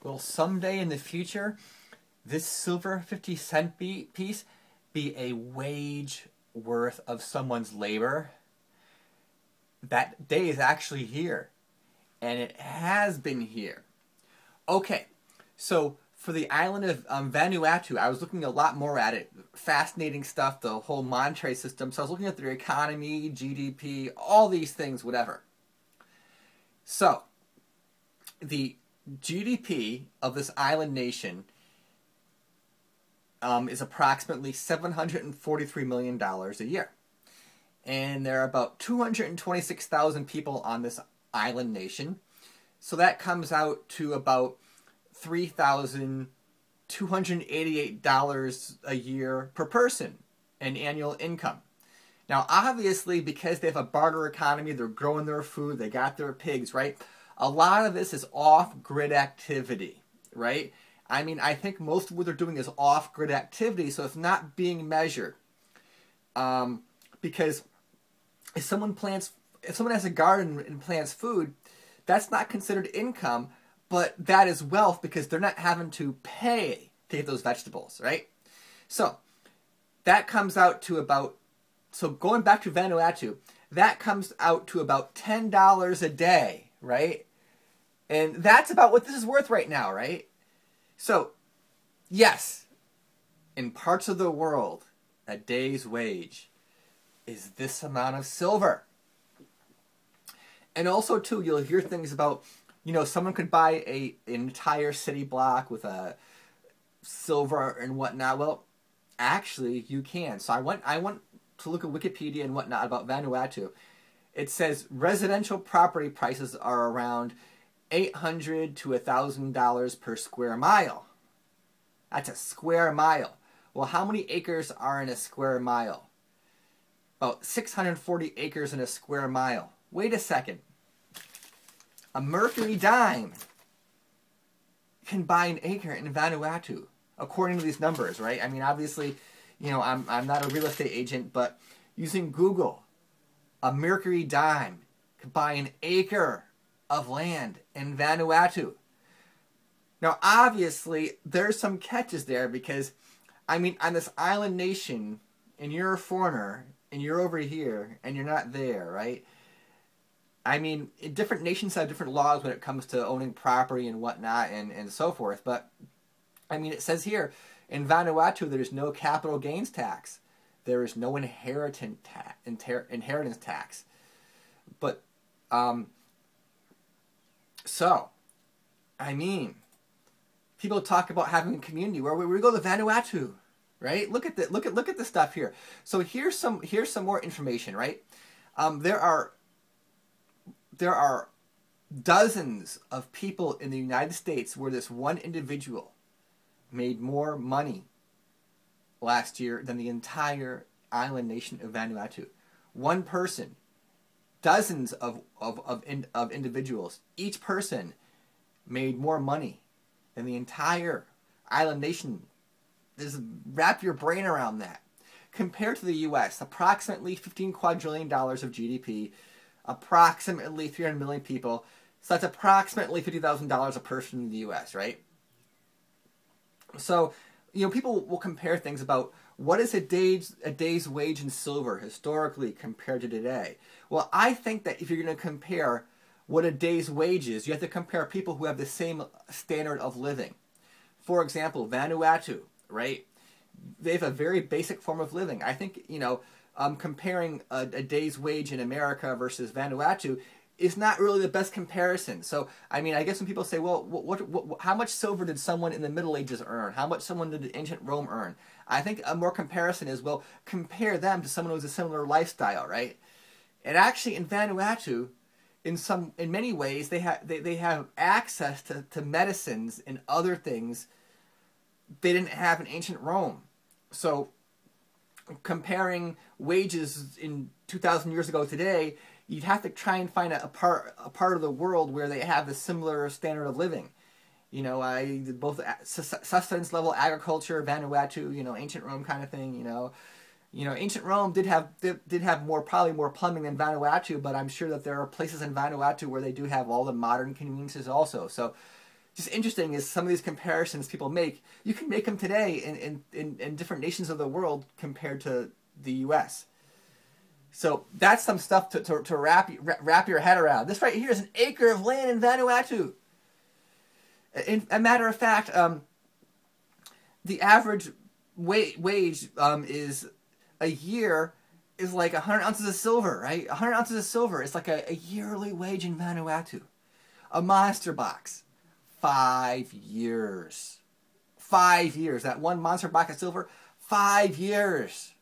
Will someday in the future, this silver 50-cent piece be a wage worth of someone's labor? That day is actually here. And it has been here. Okay, so for the island of Vanuatu, I was looking a lot more at it. Fascinating stuff, the whole monetary system. So I was looking at their economy, GDP, all these things, whatever. So, the GDP of this island nation is approximately $743 million a year. And there are about 226,000 people on this island nation. So that comes out to about $3,288 a year per person in annual income. Now, obviously, because they have a barter economy, they're growing their food, they got their pigs, right? A lot of this is off-grid activity, right? I mean, I think most of what they're doing is off-grid activity, so it's not being measured. Because if someone has a garden and plants food, that's not considered income, but that is wealth because they're not having to pay to get those vegetables, right? So that comes out to about, so going back to Vanuatu, that comes out to about $10 a day, right? And that's about what this is worth right now, right? So, yes, in parts of the world, a day's wage is this amount of silver. And also, too, you'll hear things about, you know, someone could buy an entire city block with a silver and whatnot. Well, actually, you can. So I went to look at Wikipedia and whatnot about Vanuatu. It says residential property prices are around $800 to $1,000 per square mile. That's a square mile. Well, how many acres are in a square mile? About 640 acres in a square mile. Wait a second. A mercury dime can buy an acre in Vanuatu, according to these numbers, right? I mean, obviously, you know, I'm not a real estate agent, but using Google, a mercury dime could buy an acre of land in Vanuatu. Now, obviously, there's some catches there because, I mean, on this island nation, and you're a foreigner, and you're over here, and you're not there, right? I mean, different nations have different laws when it comes to owning property and whatnot and so forth. But, I mean, it says here, in Vanuatu, there's no capital gains tax. There is no inheritance tax. But, so, I mean, people talk about having a community. Where we go to Vanuatu, right? Look at the stuff here. So here's some more information, right? There are dozens of people in the United States where this one individual made more money last year than the entire island nation of Vanuatu. One person, dozens of individuals, each person made more money than the entire island nation. Just wrap your brain around that. Compared to the U.S., approximately $15 quadrillion of GDP, approximately 300 million people, so that's approximately $50,000 a person in the U.S., right? So, you know, people will compare things about what is a day's wage in silver historically compared to today. Well, I think that if you're going to compare what a day's wage is, you have to compare people who have the same standard of living. For example, Vanuatu, right? They have a very basic form of living. I think, you know, comparing a day's wage in America versus Vanuatu is not really the best comparison. So, I mean, I guess when people say, well, how much silver did someone in the Middle Ages earn? How much someone did ancient Rome earn? I think a more comparison is, well, compare them to someone who has a similar lifestyle, right? And actually, in Vanuatu, in many ways, they have access to medicines and other things they didn't have in ancient Rome. So, comparing wages in 2,000 years ago today, you'd have to try and find a part of the world where they have a similar standard of living. You know, both sustenance level agriculture, Vanuatu, you know, ancient Rome kind of thing. You know, ancient Rome did have probably more plumbing than Vanuatu, but I'm sure that there are places in Vanuatu where they do have all the modern conveniences also. So, just interesting is some of these comparisons people make. You can make them today in different nations of the world compared to the U.S. So that's some stuff to wrap your head around. This right here is an acre of land in Vanuatu. A matter of fact, the average wage is a year is like 100 ounces of silver, right? 100 ounces of silver is like a yearly wage in Vanuatu. A monster box, 5 years. 5 years. That one monster box of silver, 5 years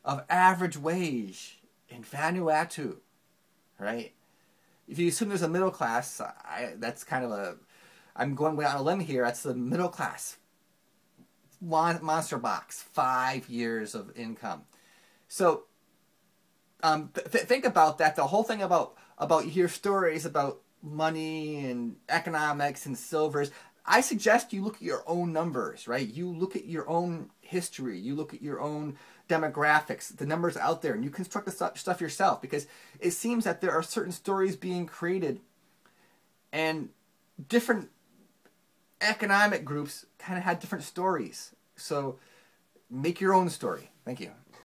of average wage in Vanuatu, right? If you assume there's a middle class, that's kind of a, I'm going way out on a limb here, that's the middle class monster box, 5 years of income. So think about that. The whole thing about you hear stories about money and economics and silvers. I suggest you look at your own numbers, right? You look at your own history. You look at your own demographics, the numbers out there, and you construct the stuff yourself, because it seems that there are certain stories being created and different economic groups kind of had different stories. So make your own story. Thank you.